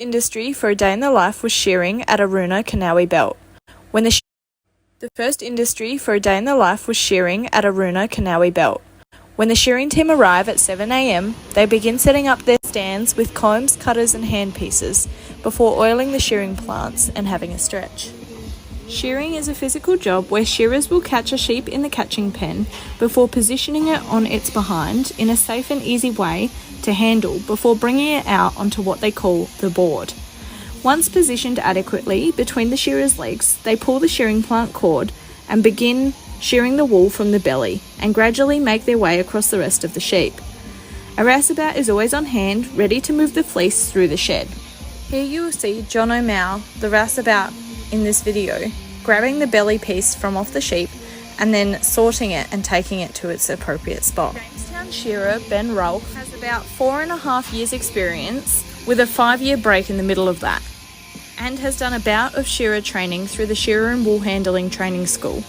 industry for a day in the life was shearing at Aruna Kanawi Belt. The first industry for a day in the life was shearing at Aruna Kanawi Belt. When the shearing team arrive at 7 a.m, they begin setting up their stands with combs, cutters and hand pieces before oiling the shearing plants and having a stretch. Shearing is a physical job where shearers will catch a sheep in the catching pen before positioning it on its behind in a safe and easy way to handle before bringing it out onto what they call the board. Once positioned adequately between the shearer's legs, they pull the shearing plant cord and begin shearing the wool from the belly and gradually make their way across the rest of the sheep. A rouseabout is always on hand, ready to move the fleece through the shed. Here you will see John O'Mao, the rouseabout in this video, grabbing the belly piece from off the sheep and then sorting it and taking it to its appropriate spot. Jamestown shearer Ben Rolfe has about 4.5 years experience with a 5-year break in the middle of that, and has done a bout of shearer training through the Shearer and Wool Handling Training School.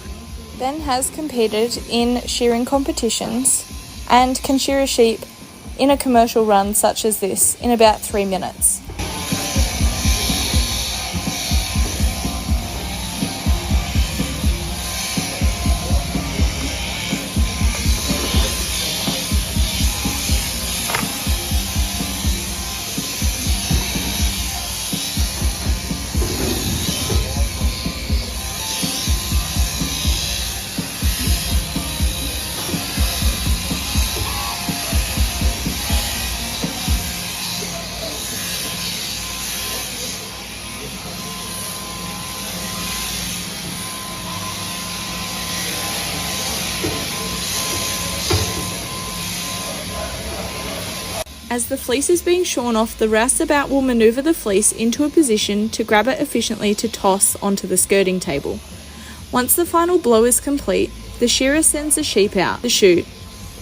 Ben has competed in shearing competitions and can shear a sheep in a commercial run such as this in about 3 minutes. As the fleece is being shorn off, the rouseabout will manoeuvre the fleece into a position to grab it efficiently to toss onto the skirting table. Once the final blow is complete, the shearer sends the sheep out the chute.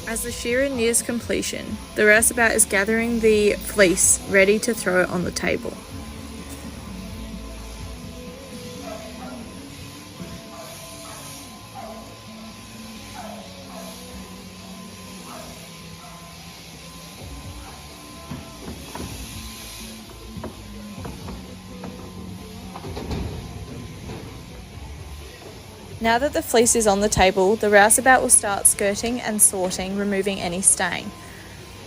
As the shearer nears completion, the rouseabout is gathering the fleece ready to throw it on the table. Now that the fleece is on the table, the rouseabout will start skirting and sorting, removing any stain.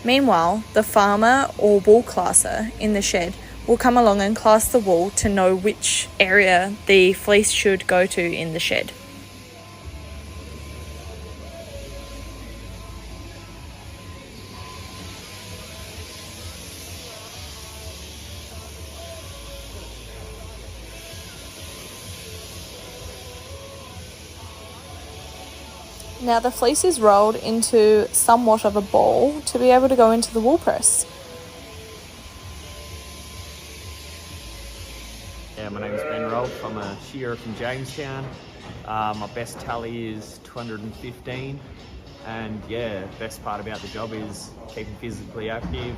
Meanwhile, the farmer or wool classer in the shed will come along and class the wool to know which area the fleece should go to in the shed. Now the fleece is rolled into somewhat of a ball to be able to go into the wool press. Yeah, my name is Ben Rolfe. I'm a shearer from Jamestown. My best tally is 215, and yeah, best part about the job is keeping physically active,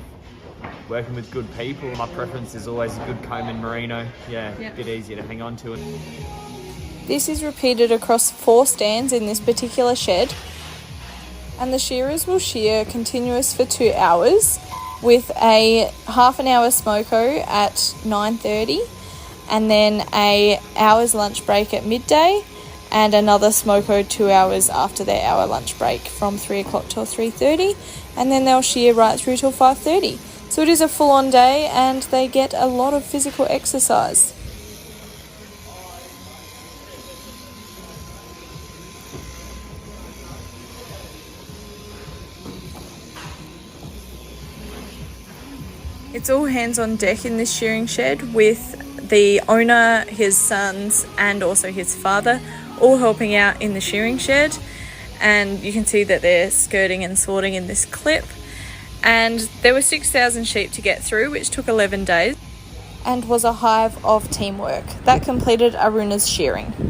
working with good people. My preference is always a good comb and merino. Yeah, a bit easier to hang on to it. This is repeated across 4 stands in this particular shed, and the shearers will shear continuous for 2 hours with a half an hour smoko at 9:30 and then a hour's lunch break at midday and another smoko 2 hours after their hour lunch break from 3 o'clock till 3:30, and then they'll shear right through till 5:30. So it is a full-on day and they get a lot of physical exercise. It's all hands on deck in this shearing shed with the owner, his sons and also his father all helping out in the shearing shed, and you can see that they're skirting and sorting in this clip. And there were 6,000 sheep to get through, which took 11 days and was a hive of teamwork. That completed Aruna's shearing.